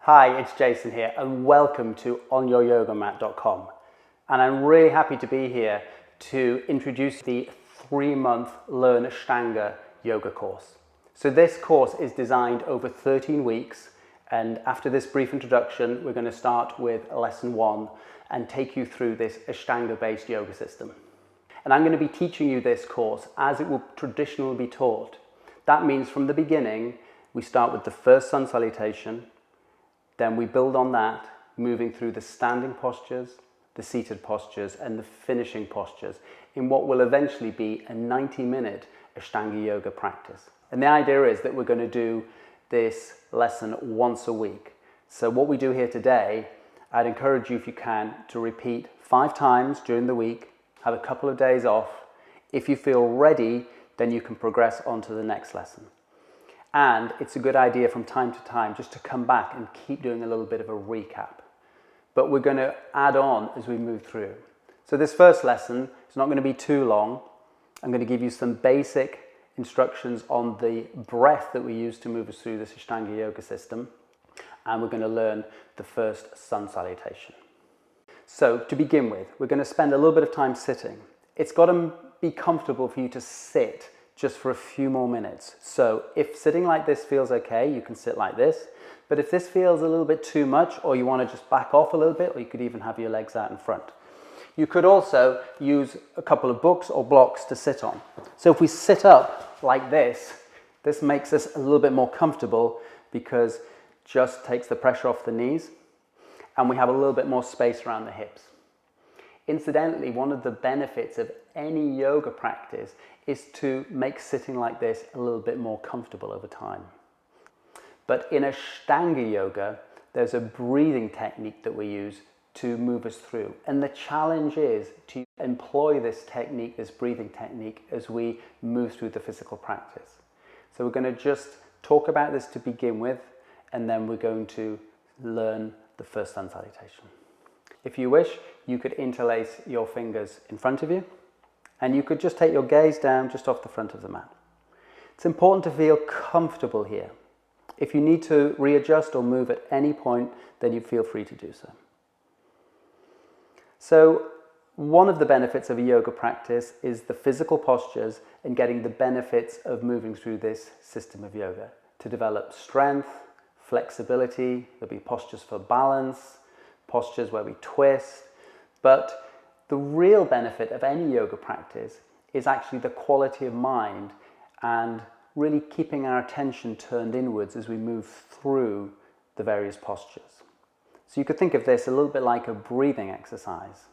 Hi, it's Jason here and welcome to onyouryogamat.com. And I'm really happy to be here to introduce the 3-month Learn Ashtanga yoga course. So this course is designed over 13 weeks, and after this brief introduction we're going to start with lesson 1 and take you through this Ashtanga based yoga system. And I'm going to be teaching you this course as it will traditionally be taught. That means from the beginning we start with the first Sun Salutation. Then we build on that, moving through the standing postures, the seated postures and the finishing postures in what will eventually be a 90-minute Ashtanga yoga practice. And the idea is that we're going to do this lesson once a week. So what we do here today, I'd encourage you, if you can, to repeat 5 times during the week, have a couple of days off. If you feel ready, then you can progress on to the next lesson. And it's a good idea from time to time just to come back and keep doing a little bit of a recap. But we're going to add on as we move through. So this first lesson is not going to be too long. I'm going to give you some basic instructions on the breath that we use to move us through this Ashtanga yoga system. And we're going to learn the first Sun Salutation. So to begin with, we're going to spend a little bit of time sitting. It's got to be comfortable for you to sit just for a few more minutes. So if sitting like this feels okay, you can sit like this. But if this feels a little bit too much, or you want to just back off a little bit, or you could even have your legs out in front. You could also use a couple of books or blocks to sit on. So if we sit up like this makes us a little bit more comfortable because just takes the pressure off the knees, and we have a little bit more space around the hips. Incidentally, one of the benefits of any yoga practice is to make sitting like this a little bit more comfortable over time. But in Ashtanga yoga, there's a breathing technique that we use to move us through. And the challenge is to employ this technique, this breathing technique, as we move through the physical practice. So we're going to just talk about this to begin with, and then we're going to learn the first Sun Salutation. If you wish, you could interlace your fingers in front of you, and you could just take your gaze down just off the front of the mat. It's important to feel comfortable here. If you need to readjust or move at any point, then you feel free to do so. So one of the benefits of a yoga practice is the physical postures and getting the benefits of moving through this system of yoga. To develop strength, flexibility, there'll be postures for balance, postures where we twist, but the real benefit of any yoga practice is actually the quality of mind and really keeping our attention turned inwards as we move through the various postures. So you could think of this a little bit like a breathing exercise,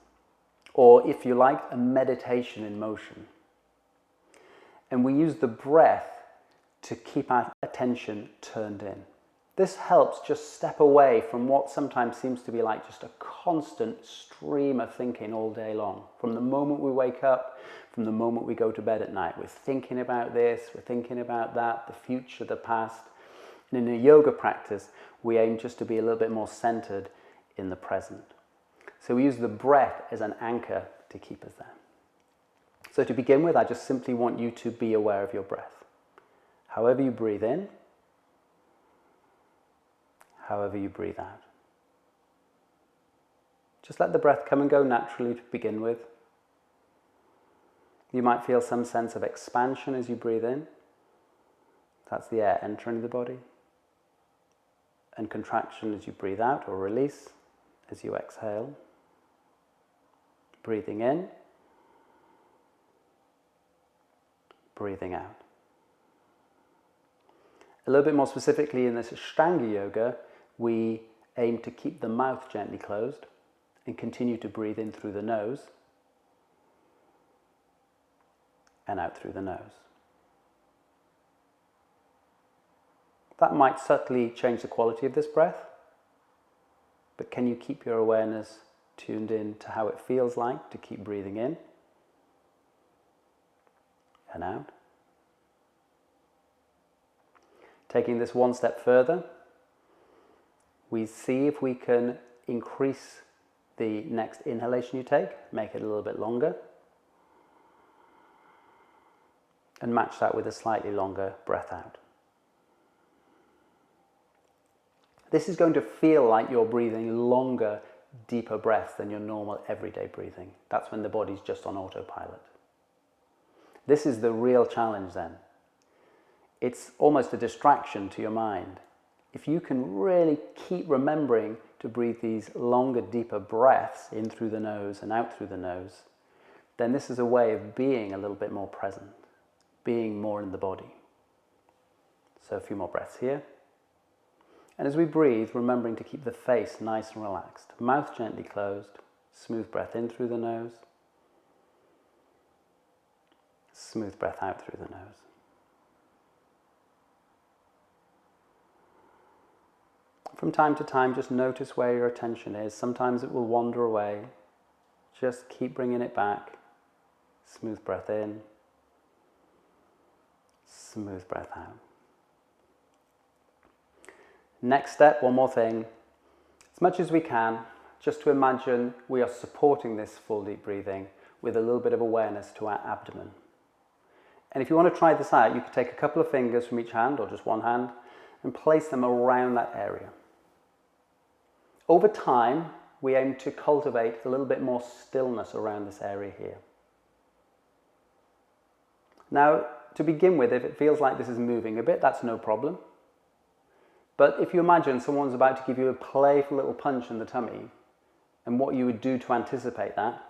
or if you like, a meditation in motion. And we use the breath to keep our attention turned in. This helps just step away from what sometimes seems to be like just a constant stream of thinking all day long. From the moment we wake up, from the moment we go to bed at night, we're thinking about this, we're thinking about that, the future, the past. And in a yoga practice, we aim just to be a little bit more centered in the present. So we use the breath as an anchor to keep us there. So to begin with, I just simply want you to be aware of your breath. However you breathe in, however you breathe out. Just let the breath come and go naturally to begin with. You might feel some sense of expansion as you breathe in. That's the air entering the body. And contraction as you breathe out, or release as you exhale. Breathing in. Breathing out. A little bit more specifically in this Ashtanga yoga, we aim to keep the mouth gently closed and continue to breathe in through the nose and out through the nose. That might subtly change the quality of this breath, but can you keep your awareness tuned in to how it feels like to keep breathing in and out? Taking this one step further, we see if we can increase the next inhalation you take, make it a little bit longer, and match that with a slightly longer breath out. This is going to feel like you're breathing longer, deeper breaths than your normal everyday breathing. That's when the body's just on autopilot. This is the real challenge then. It's almost a distraction to your mind. If you can really keep remembering to breathe these longer, deeper breaths in through the nose and out through the nose, then this is a way of being a little bit more present, being more in the body. So a few more breaths here. And as we breathe, remembering to keep the face nice and relaxed, mouth gently closed, smooth breath in through the nose, smooth breath out through the nose. From time to time, just notice where your attention is. Sometimes it will wander away. Just keep bringing it back. Smooth breath in, smooth breath out. Next step, one more thing. As much as we can, just to imagine we are supporting this full deep breathing with a little bit of awareness to our abdomen. And if you want to try this out, you could take a couple of fingers from each hand or just one hand and place them around that area. Over time, we aim to cultivate a little bit more stillness around this area here. Now, to begin with, if it feels like this is moving a bit, that's no problem. But if you imagine someone's about to give you a playful little punch in the tummy, and what you would do to anticipate that,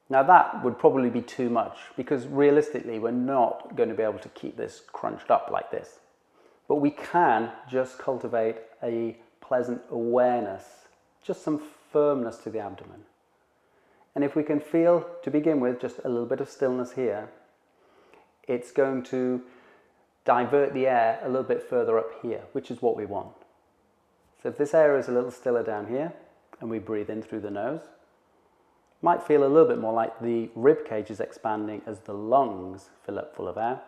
now that would probably be too much, because realistically we're not going to be able to keep this crunched up like this. But we can just cultivate a pleasant awareness, just some firmness to the abdomen. And if we can feel, to begin with, just a little bit of stillness here, it's going to divert the air a little bit further up here, which is what we want. So if this area is a little stiller down here, and we breathe in through the nose, might feel a little bit more like the rib cage is expanding as the lungs fill up full of air.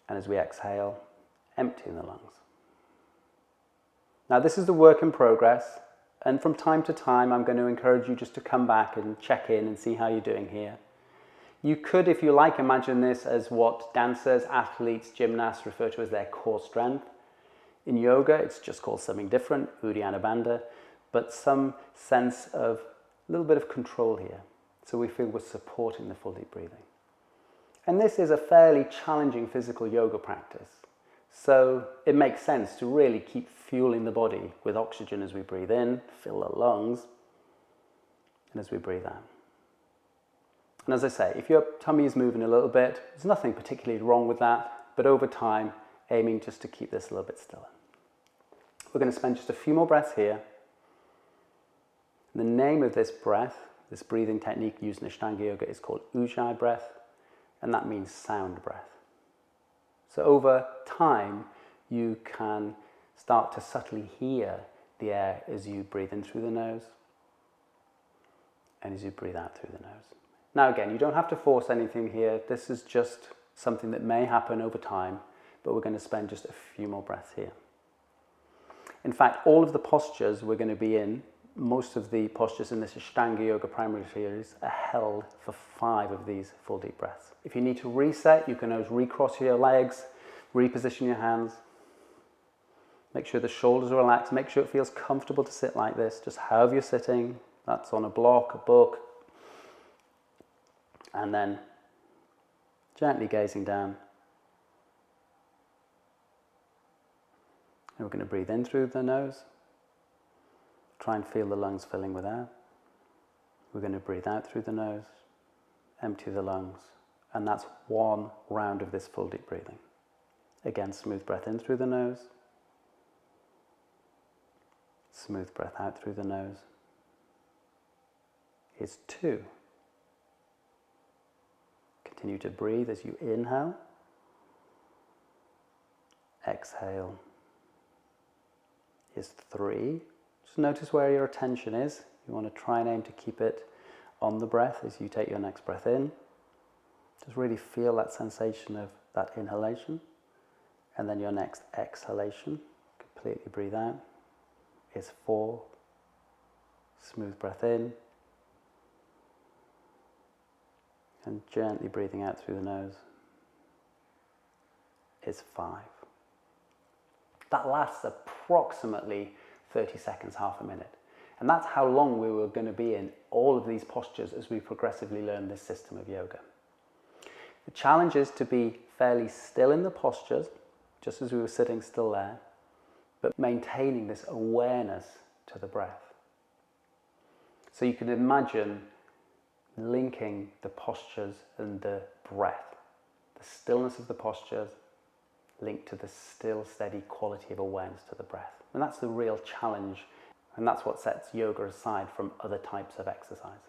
And as we exhale, emptying the lungs. Now this is the work in progress, and from time to time I'm going to encourage you just to come back and check in and see how you're doing here. You could, if you like, imagine this as what dancers, athletes, gymnasts refer to as their core strength. In yoga, it's just called something different, Uddiyana Bandha, but some sense of a little bit of control here. So we feel we're supporting the full deep breathing. And this is a fairly challenging physical yoga practice. So it makes sense to really keep fueling the body with oxygen as we breathe in, fill the lungs, and as we breathe out. And as I say, if your tummy is moving a little bit, there's nothing particularly wrong with that, but over time, aiming just to keep this a little bit stiller. We're going to spend just a few more breaths here. The name of this breath, this breathing technique used in Ashtanga yoga, is called Ujjayi breath, and that means sound breath. So over time, you can start to subtly hear the air as you breathe in through the nose and as you breathe out through the nose. Now again, you don't have to force anything here. This is just something that may happen over time, but we're going to spend just a few more breaths here. In fact, all of the postures we're going to be in, most of the postures in this Ashtanga Yoga primary series are held for 5 of these full deep breaths. If you need to reset, you can always recross your legs, reposition your hands. Make sure the shoulders are relaxed. Make sure it feels comfortable to sit like this, just however you're sitting. That's on a block, a book. And then gently gazing down. And we're going to breathe in through the nose. Try and feel the lungs filling with air. We're going to breathe out through the nose, empty the lungs, and that's one round of this full deep breathing. Again, smooth breath in through the nose, smooth breath out through the nose. Here's 2. Continue to breathe as you inhale, exhale. Here's 3. Just notice where your attention is. You want to try and aim to keep it on the breath as you take your next breath in. Just really feel that sensation of that inhalation. And then your next exhalation. Completely breathe out. Is 4. Smooth breath in. And gently breathing out through the nose. Is 5. that lasts approximately 30 seconds, half a minute. And that's how long we were going to be in all of these postures as we progressively learn this system of yoga. The challenge is to be fairly still in the postures, just as we were sitting still there, but maintaining this awareness to the breath. So you can imagine linking the postures and the breath, the stillness of the postures linked to the still, steady quality of awareness to the breath. And that's the real challenge, and that's what sets yoga aside from other types of exercise.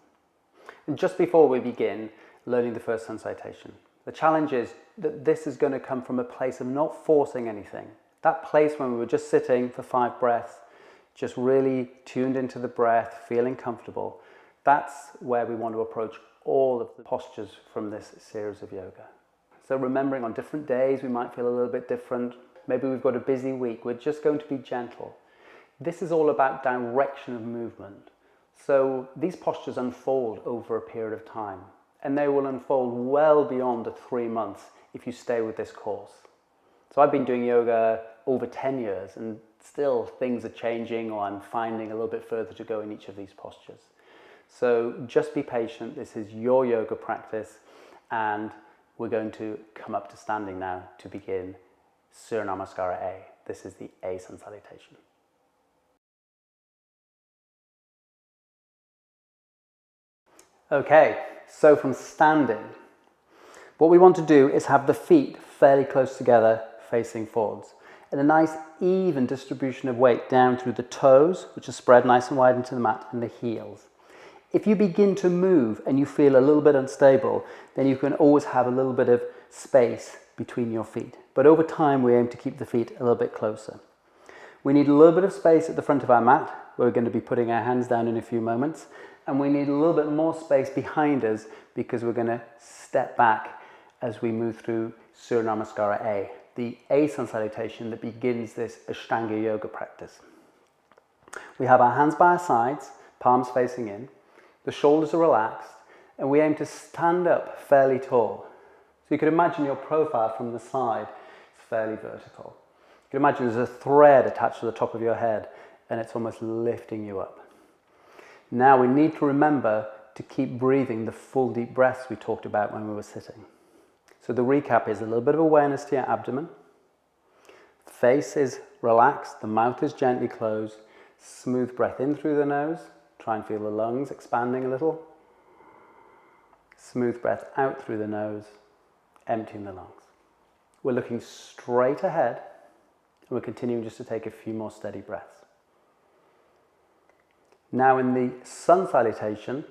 And just before we begin learning the first Sun Salutation, the challenge is that this is going to come from a place of not forcing anything. That place when we were just sitting for 5 breaths, just really tuned into the breath, feeling comfortable, that's where we want to approach all of the postures from this series of yoga. So remembering on different days we might feel a little bit different. Maybe we've got a busy week, we're just going to be gentle. This is all about direction of movement. So these postures unfold over a period of time, and they will unfold well beyond the 3 months if you stay with this course. So I've been doing yoga over 10 years and still things are changing, or I'm finding a little bit further to go in each of these postures. So just be patient, this is your yoga practice, and we're going to come up to standing now to begin Surya Namaskara A. This is the A Sun Salutation. Okay, so from standing, what we want to do is have the feet fairly close together, facing forwards, and a nice even distribution of weight down through the toes, which are spread nice and wide into the mat, and the heels. If you begin to move and you feel a little bit unstable, then you can always have a little bit of space between your feet. But over time, we aim to keep the feet a little bit closer. We need a little bit of space at the front of our mat, where we're going to be putting our hands down in a few moments. And we need a little bit more space behind us because we're going to step back as we move through Surya Namaskara A, the A Sun Salutation that begins this Ashtanga yoga practice. We have our hands by our sides, palms facing in, the shoulders are relaxed, and we aim to stand up fairly tall. So you can imagine your profile from the side is fairly vertical. You can imagine there's a thread attached to the top of your head and it's almost lifting you up. Now we need to remember to keep breathing the full deep breaths we talked about when we were sitting. So the recap is a little bit of awareness to your abdomen. Face is relaxed, the mouth is gently closed. Smooth breath in through the nose. Try and feel the lungs expanding a little. Smooth breath out through the nose, emptying the lungs. We're looking straight ahead, and we're continuing just to take a few more steady breaths. Now in the Sun Salutation,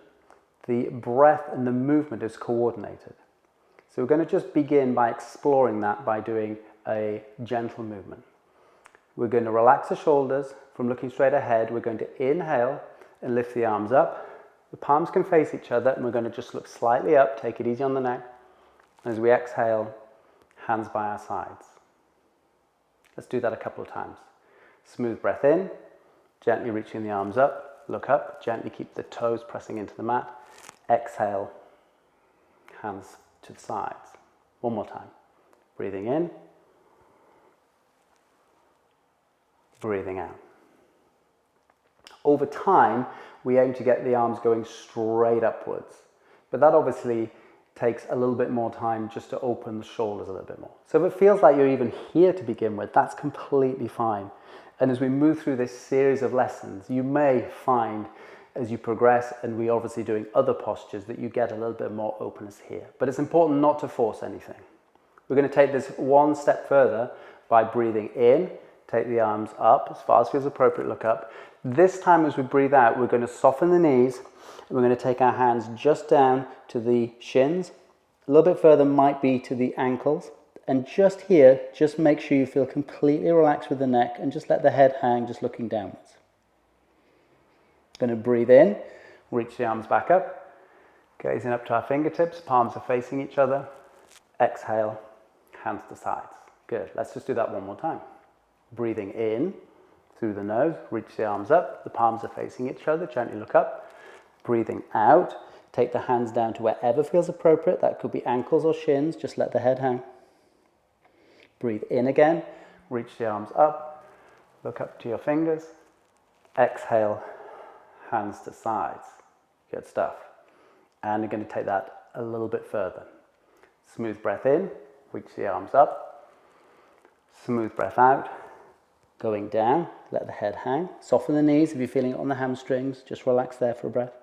the breath and the movement is coordinated. So we're going to just begin by exploring that by doing a gentle movement. We're going to relax the shoulders. From looking straight ahead, we're going to inhale and lift the arms up. The palms can face each other, and we're going to just look slightly up, take it easy on the neck. As we exhale, hands by our sides. Let's do that a couple of times. Smooth breath in, gently reaching the arms up, look up, gently keep the toes pressing into the mat. Exhale, hands to the sides. One more time. Breathing in, breathing out. Over time, we aim to get the arms going straight upwards, but that obviously takes a little bit more time just to open the shoulders a little bit more. So if it feels like you're even here to begin with, that's completely fine. And as we move through this series of lessons, you may find as you progress, and we're obviously doing other postures, that you get a little bit more openness here. But it's important not to force anything. We're going to take this one step further by breathing in, take the arms up as far as feels appropriate, look up. This time as we breathe out, we're going to soften the knees, and we're going to take our hands just down to the shins. A little bit further might be to the ankles. And just here, just make sure you feel completely relaxed with the neck and just let the head hang, just looking downwards. Going to breathe in, reach the arms back up, gazing up to our fingertips, palms are facing each other. Exhale, hands to sides. Good, let's just do that one more time. Breathing in through the nose, reach the arms up, the palms are facing each other, gently look up. Breathing out, take the hands down to wherever feels appropriate. That could be ankles or shins, just let the head hang. Breathe in again, reach the arms up, Look up to your fingers. Exhale, hands to sides. Good stuff. And you're going to take that a little bit further. Smooth breath in, reach the arms up. Smooth breath out, going down, let the head hang. Soften the knees if you're feeling it on the hamstrings. Just relax there for a breath.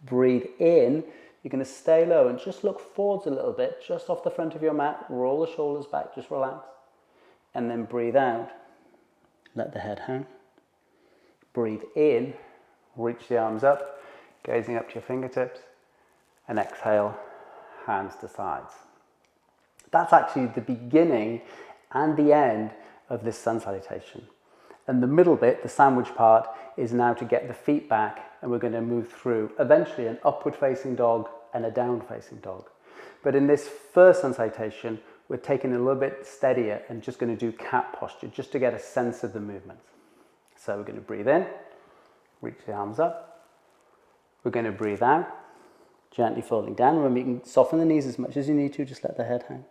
Breathe in. You're going to stay low and just look forwards a little bit, just off the front of your mat. Roll the shoulders back, just relax. And then breathe out. Let the head hang. Breathe in, reach the arms up, gazing up to your fingertips. And exhale, hands to sides. That's actually the beginning and the end of this sun salutation. And the middle bit, the sandwich part, is now to get the feet back, and we're going to move through eventually an upward facing dog and a down facing dog. But in this first sun salutation, we're taking it a little bit steadier and just going to do cat posture just to get a sense of the movements. So we're going to breathe in, reach the arms up. We're going to breathe out, gently folding down. Remember, you can soften the knees as much as you need to, just let the head hang.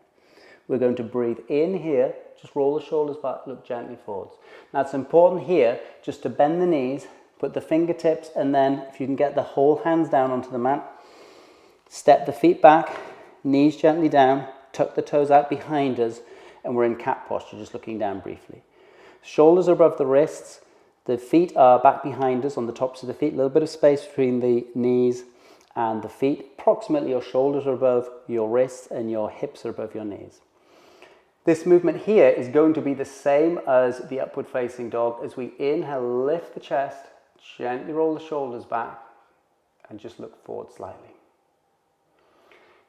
We're going to breathe in here, just roll the shoulders back, look gently forwards. Now it's important here just to bend the knees, put the fingertips, and then if you can get the whole hands down onto the mat, step the feet back, knees gently down, tuck the toes out behind us, and we're in cat posture, just looking down briefly. Shoulders are above the wrists, the feet are back behind us on the tops of the feet, a little bit of space between the knees and the feet. Approximately your shoulders are above your wrists and your hips are above your knees. This movement here is going to be the same as the upward facing dog. As we inhale, lift the chest, gently roll the shoulders back and just look forward slightly.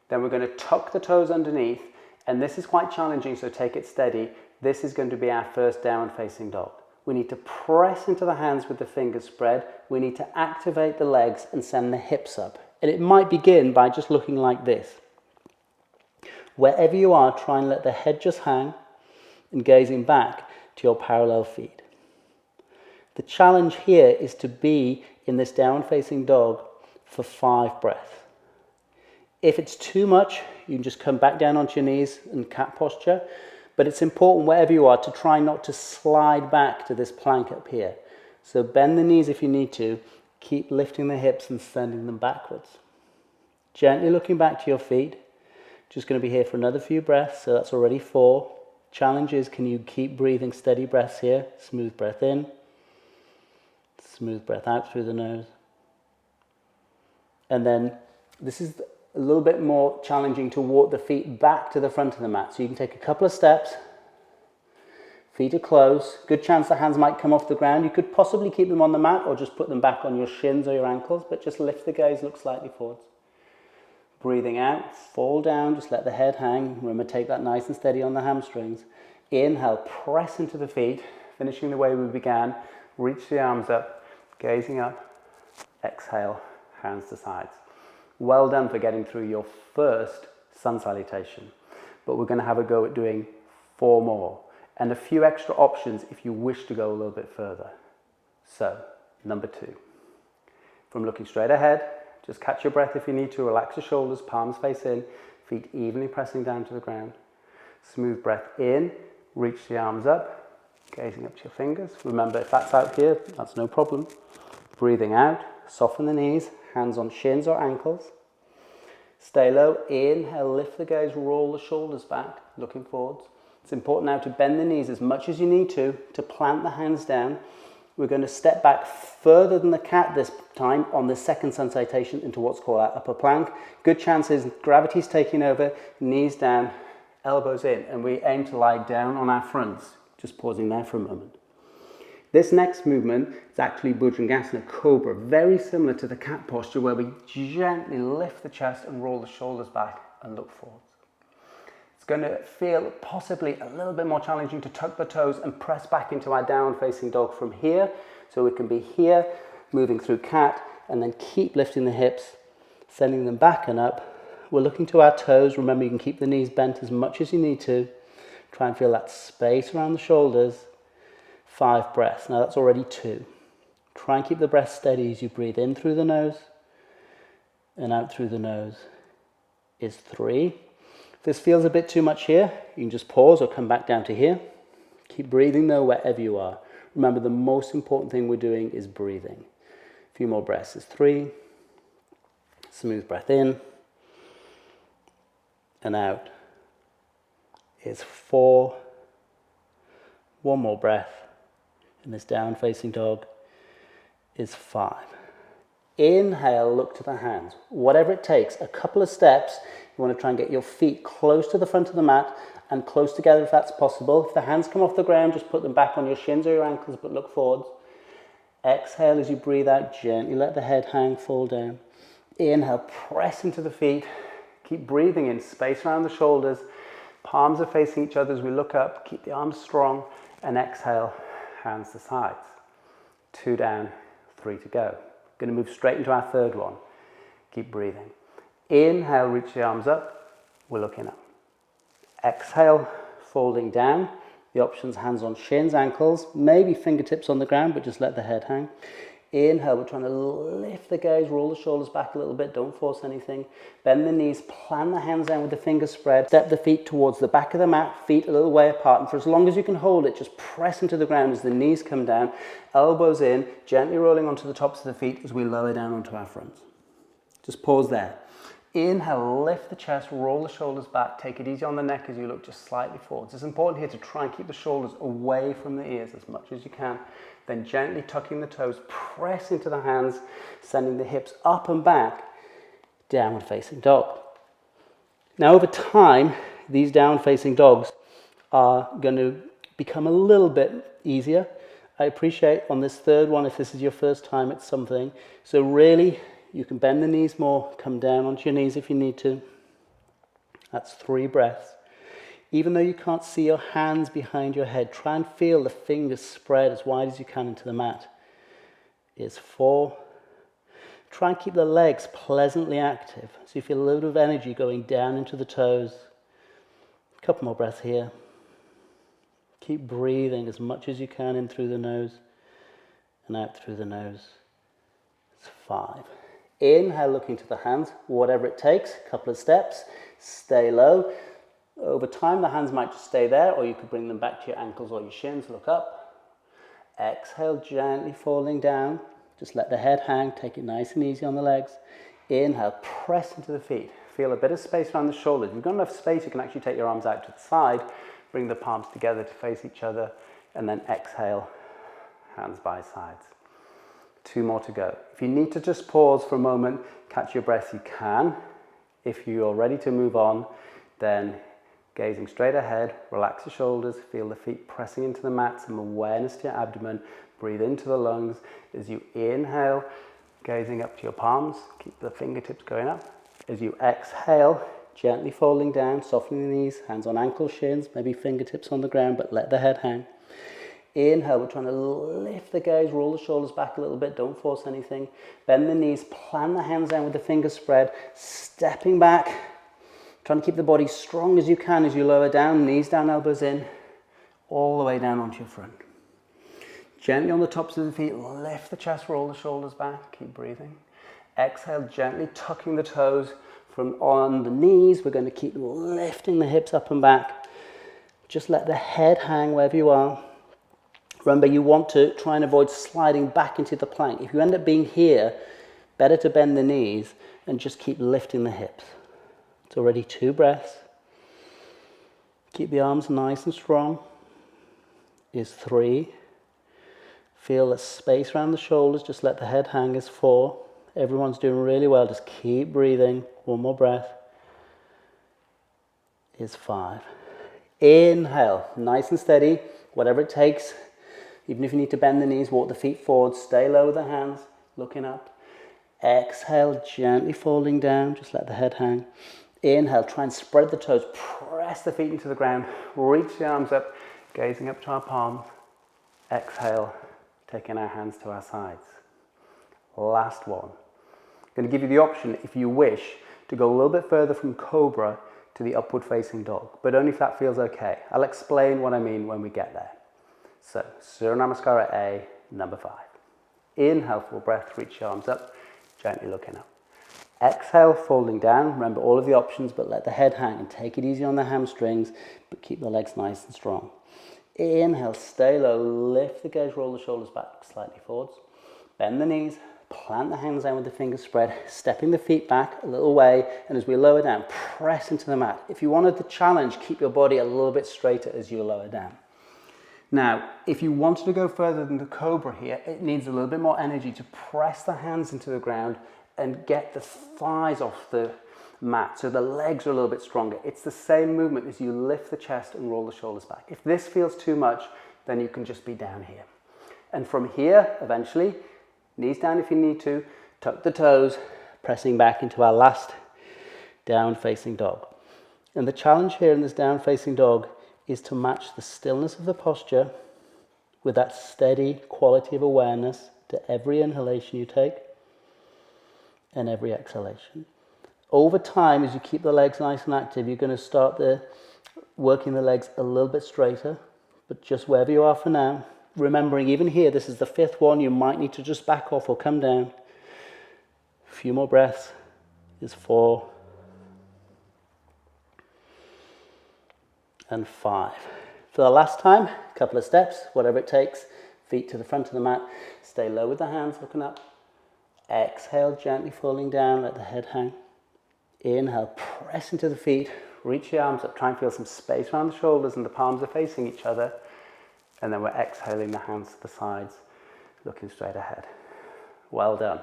Then we're going to tuck the toes underneath, and this is quite challenging, so take it steady. This is going to be our first down facing dog. We need to press into the hands with the fingers spread. We need to activate the legs and send the hips up. And it might begin by just looking like this. Wherever you are, try and let the head just hang and gazing back to your parallel feet. The challenge here is to be in this down-facing dog for 5 breaths. If it's too much, you can just come back down onto your knees and cat posture. But it's important wherever you are to try not to slide back to this plank up here. So bend the knees if you need to. Keep lifting the hips and sending them backwards. Gently looking back to your feet. Just going to be here for another few breaths, so that's already 4. Challenge is, can you keep breathing steady breaths here? Smooth breath in. Smooth breath out through the nose. And then this is a little bit more challenging to walk the feet back to the front of the mat. So you can take a couple of steps. Feet are close. Good chance the hands might come off the ground. You could possibly keep them on the mat or just put them back on your shins or your ankles, but just lift the gaze, look slightly forwards. Breathing out, fall down, just let the head hang. Remember, take that nice and steady on the hamstrings. Inhale, press into the feet, finishing the way we began. Reach the arms up, gazing up. Exhale, hands to sides. Well done for getting through your first sun salutation. But we're going to have a go at doing 4 more. And a few extra options if you wish to go a little bit further. So, number 2. From looking straight ahead, just catch your breath if you need to. Relax your shoulders, palms face in, feet evenly pressing down to the ground. Smooth breath in, reach the arms up, gazing up to your fingers. Remember, if that's out here, that's no problem. Breathing out, soften the knees, hands on shins or ankles. Stay low, inhale, lift the gaze, roll the shoulders back, looking forwards. It's important now to bend the knees as much as you need to plant the hands down. We're going to step back further than the cat this time on the second sun salutation into what's called our upper plank. Good chances, gravity's taking over, knees down, elbows in, and we aim to lie down on our fronts. Just pausing there for a moment. This next movement is actually Bhujangasana Cobra, very similar to the cat posture where we gently lift the chest and roll the shoulders back and look forwards. It's going to feel possibly a little bit more challenging to tuck the toes and press back into our down-facing dog from here. So we can be here, moving through cat, and then keep lifting the hips, sending them back and up. We're looking to our toes. Remember, you can keep the knees bent as much as you need to. Try and feel that space around the shoulders. 5 breaths. Now that's already 2. Try and keep the breath steady as you breathe in through the nose and out through the nose is 3. If this feels a bit too much here, you can just pause or come back down to here. Keep breathing though wherever you are. Remember, the most important thing we're doing is breathing. A few more breaths is 3. Smooth breath in and out is 4. One more breath in this down facing dog is 5. Inhale, look to the hands. Whatever it takes, a couple of steps. You want to try and get your feet close to the front of the mat and close together if that's possible. If the hands come off the ground, just put them back on your shins or your ankles, but look forwards. Exhale as you breathe out, gently let the head hang, fall down. Inhale, press into the feet. Keep breathing in, space around the shoulders. Palms are facing each other as we look up. Keep the arms strong. And exhale, hands to sides. 2 down, 3 to go. Going to move straight into our third one. Keep breathing. Inhale, reach the arms up. We're looking up. Exhale, folding down. The options, hands on shins, ankles, maybe fingertips on the ground, but just let the head hang. Inhale, we're trying to lift the gaze, roll the shoulders back a little bit, don't force anything. Bend the knees, plant the hands down with the fingers spread. Step the feet towards the back of the mat, feet a little way apart. And for as long as you can hold it, just press into the ground as the knees come down. Elbows in, gently rolling onto the tops of the feet as we lower down onto our fronts. Just pause there. Inhale, lift the chest, roll the shoulders back, take it easy on the neck as you look just slightly forwards. It's important here to try and keep the shoulders away from the ears as much as you can. Then gently tucking the toes, press into the hands, sending the hips up and back, downward facing dog. Now over time, these down facing dogs are going to become a little bit easier. I appreciate on this third one, if this is your first time, it's something. So really, you can bend the knees more, come down onto your knees if you need to. That's 3 breaths. Even though you can't see your hands behind your head, try and feel the fingers spread as wide as you can into the mat. Is 4. Try and keep the legs pleasantly active, so you feel a little bit of energy going down into the toes. A couple more breaths here. Keep breathing as much as you can in through the nose and out through the nose. It's 5. Inhale, looking to the hands, whatever it takes, a couple of steps, stay low. Over time, the hands might just stay there, or you could bring them back to your ankles or your shins, look up. Exhale, gently falling down. Just let the head hang, take it nice and easy on the legs. Inhale, press into the feet. Feel a bit of space around the shoulders. If you've got enough space, you can actually take your arms out to the side, bring the palms together to face each other, and then exhale, hands by sides. 2 more to go. If you need to just pause for a moment, catch your breath, you can. If you are ready to move on, then gazing straight ahead, relax your shoulders, feel the feet pressing into the mat, some awareness to your abdomen, breathe into the lungs. As you inhale, gazing up to your palms, keep the fingertips going up. As you exhale, gently folding down, softening the knees, hands on ankles, shins, maybe fingertips on the ground, but let the head hang. Inhale, we're trying to lift the gaze, roll the shoulders back a little bit, don't force anything. Bend the knees, plant the hands down with the fingers spread, stepping back, trying to keep the body strong as you can as you lower down, knees down, elbows in, all the way down onto your front. Gently on the tops of the feet, lift the chest, roll the shoulders back, keep breathing. Exhale, gently tucking the toes from on the knees. We're going to keep lifting the hips up and back. Just let the head hang wherever you are. Remember, you want to try and avoid sliding back into the plank. If you end up being here, better to bend the knees and just keep lifting the hips. It's already 2 breaths. Keep the arms nice and strong. Is 3. Feel the space around the shoulders. Just let the head hang. Is 4. Everyone's doing really well. Just keep breathing. 1 more breath. Is 5. Inhale, nice and steady, whatever it takes. Even if you need to bend the knees, walk the feet forward, stay low with the hands, looking up. Exhale, gently folding down, just let the head hang. Inhale, try and spread the toes, press the feet into the ground, reach the arms up, gazing up to our palms. Exhale, taking our hands to our sides. Last one. I'm going to give you the option, if you wish, to go a little bit further from Cobra to the upward facing dog, but only if that feels okay. I'll explain what I mean when we get there. So, Sun Namaskara A, number 5. Inhale, full breath, reach your arms up, gently looking up. Exhale, folding down. Remember all of the options, but let the head hang and take it easy on the hamstrings, but keep the legs nice and strong. Inhale, stay low, lift the gaze, roll the shoulders back slightly forwards. Bend the knees, plant the hands down with the fingers spread, stepping the feet back a little way, and as we lower down, press into the mat. If you wanted the challenge, keep your body a little bit straighter as you lower down. Now, if you wanted to go further than the cobra here, it needs a little bit more energy to press the hands into the ground and get the thighs off the mat, so the legs are a little bit stronger. It's the same movement as you lift the chest and roll the shoulders back. If this feels too much, then you can just be down here. And from here, eventually, knees down if you need to, tuck the toes, pressing back into our last down facing dog. And the challenge here in this down facing dog is to match the stillness of the posture with that steady quality of awareness to every inhalation you take and every exhalation. Over time, as you keep the legs nice and active, you're going to start working the legs a little bit straighter, but just wherever you are for now, remembering even here, this is the fifth one, you might need to just back off or come down. A few more breaths is 4 and 5. For the last time, a couple of steps, whatever it takes, feet to the front of the mat, stay low with the hands, looking up. Exhale, gently falling down, let the head hang. Inhale, press into the feet, reach the arms up, try and feel some space around the shoulders and the palms are facing each other. And then we're exhaling the hands to the sides, looking straight ahead. Well done.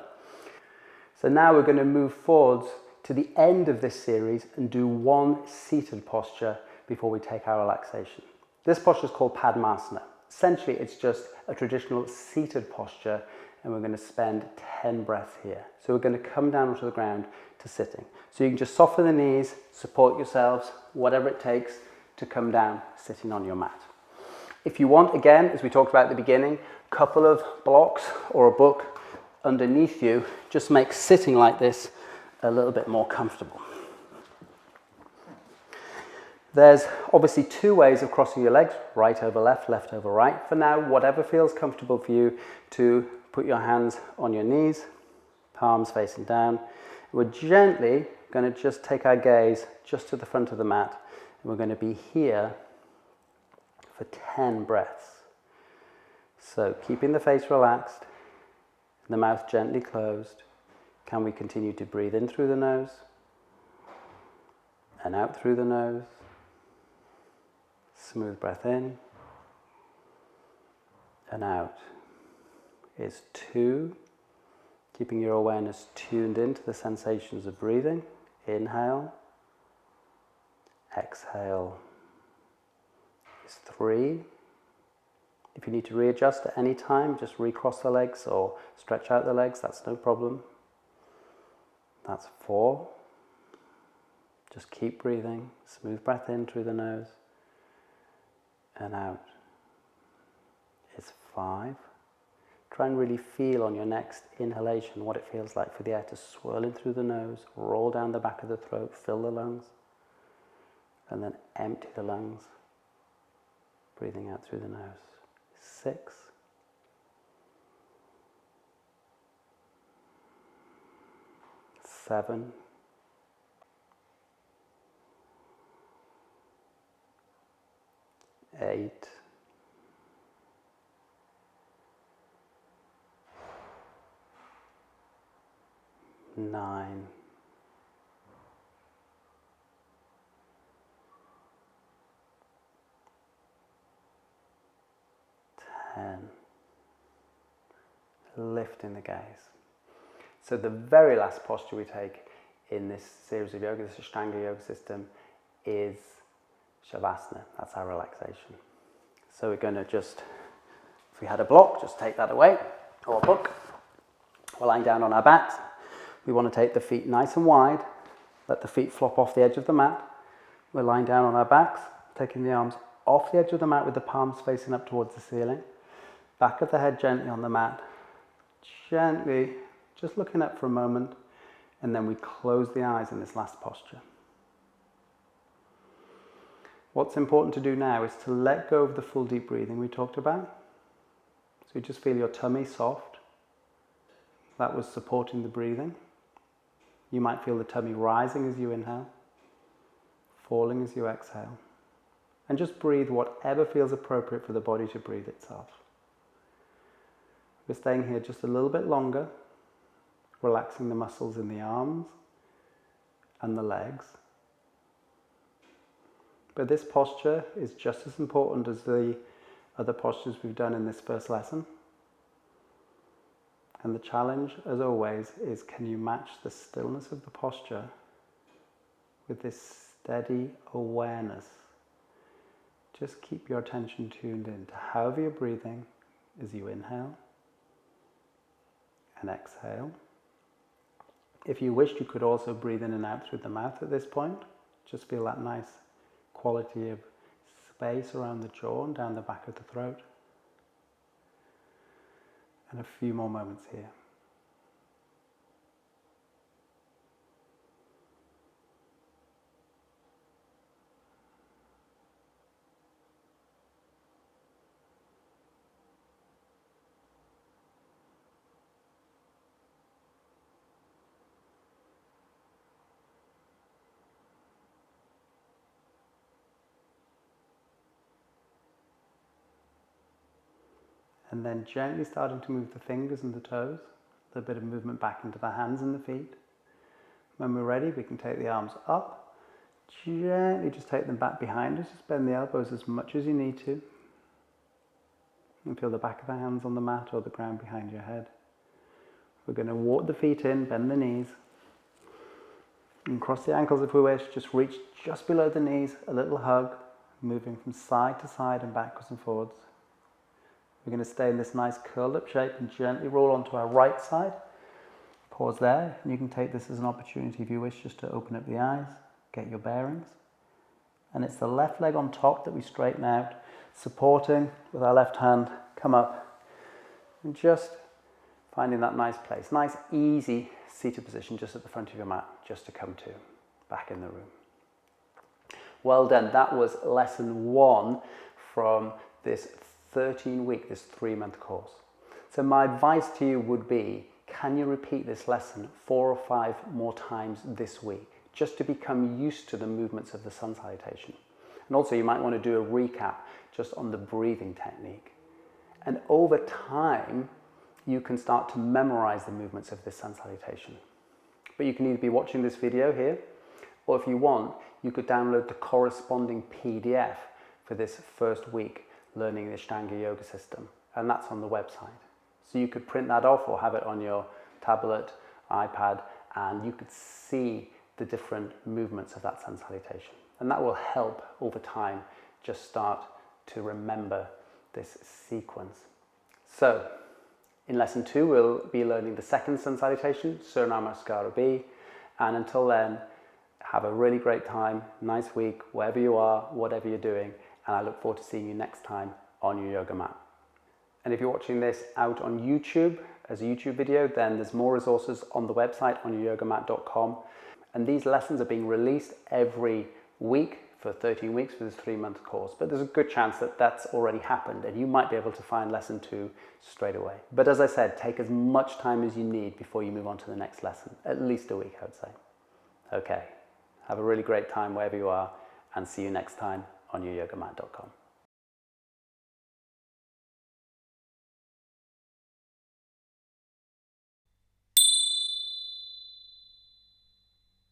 So now we're going to move forwards to the end of this series and do one seated posture before we take our relaxation. This posture is called Padmasana. Essentially, it's just a traditional seated posture, and we're going to spend 10 breaths here. So we're going to come down onto the ground to sitting. So you can just soften the knees, support yourselves, whatever it takes to come down sitting on your mat. If you want, again, as we talked about at the beginning, a couple of blocks or a book underneath you, just make sitting like this a little bit more comfortable. There's obviously 2 ways of crossing your legs, right over left, left over right. For now, whatever feels comfortable for you, to put your hands on your knees, palms facing down. We're gently going to just take our gaze just to the front of the mat, and we're going to be here for 10 breaths. So keeping the face relaxed, the mouth gently closed. Can we continue to breathe in through the nose and out through the nose? Smooth breath in and out. Is 2. Keeping your awareness tuned into the sensations of breathing. Inhale. Exhale. Is 3. If you need to readjust at any time, just recross the legs or stretch out the legs, that's no problem. That's 4. Just keep breathing. Smooth breath in through the nose and out. Is 5. Try and really feel on your next inhalation what it feels like for the air to swirl in through the nose, roll down the back of the throat, fill the lungs, and then empty the lungs, breathing out through the nose. 6. 7. 8. 9. 10. Lifting the gaze. So the very last posture we take in this series of yoga, this Ashtanga yoga system, is Shavasana. That's our relaxation. So we're going to just, if we had a block, just take that away, or a book. We're lying down on our backs. We want to take the feet nice and wide, let the feet flop off the edge of the mat. We're lying down on our backs, taking the arms off the edge of the mat with the palms facing up towards the ceiling. Back of the head gently on the mat, gently just looking up for a moment, and then we close the eyes in this last posture. What's important to do now is to let go of the full deep breathing we talked about. So you just feel your tummy soft. That was supporting the breathing. You might feel the tummy rising as you inhale, falling as you exhale. and just breathe whatever feels appropriate for the body to breathe itself. We're staying here just a little bit longer, relaxing the muscles in the arms and the legs. But this posture is just as important as the other postures we've done in this first lesson. And the challenge, as always, is can you match the stillness of the posture with this steady awareness? Just keep your attention tuned in to however you're breathing as you inhale and exhale. If you wished, you could also breathe in and out through the mouth at this point. Just feel that nice quality of space around the jaw and down the back of the throat. And a few more moments here. And then gently starting to move the fingers and the toes, a little bit of movement back into the hands and the feet. When we're ready, we can take the arms up, gently just take them back behind us, just bend the elbows as much as you need to. And feel the back of the hands on the mat or the ground behind your head. We're going to walk the feet in, bend the knees, and cross the ankles if we wish, just reach just below the knees, a little hug, moving from side to side and backwards and forwards. We're going to stay in this nice curled up shape and gently roll onto our right side. Pause there, and you can take this as an opportunity if you wish just to open up the eyes, get your bearings. And it's the left leg on top that we straighten out, supporting with our left hand, come up, and just finding that nice place. Nice, easy seated position just at the front of your mat, just to come to, back in the room. Well done, that was lesson 1 from this 13-week, this 3-month course. So my advice to you would be, can you repeat this lesson 4 or 5 more times this week, just to become used to the movements of the sun salutation? And also you might want to do a recap just on the breathing technique. And over time, you can start to memorize the movements of this sun salutation. But you can either be watching this video here, or if you want, you could download the corresponding PDF for this first week learning the Ashtanga yoga system, and that's on the website. So you could print that off or have it on your tablet, iPad, and you could see the different movements of that sun salutation. And that will help over time just start to remember this sequence. So in lesson 2, we'll be learning the second sun salutation, Surya Namaskara B, and until then, have a really great time, nice week, wherever you are, whatever you're doing, and I look forward to seeing you next time on your yoga mat. And if you're watching this out on YouTube as a YouTube video, then there's more resources on the website on youryogamat.com. And these lessons are being released every week for 13 weeks for this 3-month course. But there's a good chance that that's already happened and you might be able to find lesson 2 straight away. But as I said, take as much time as you need before you move on to the next lesson. At least a week, I would say. Okay, have a really great time wherever you are, and see you next time on youryogamat.com.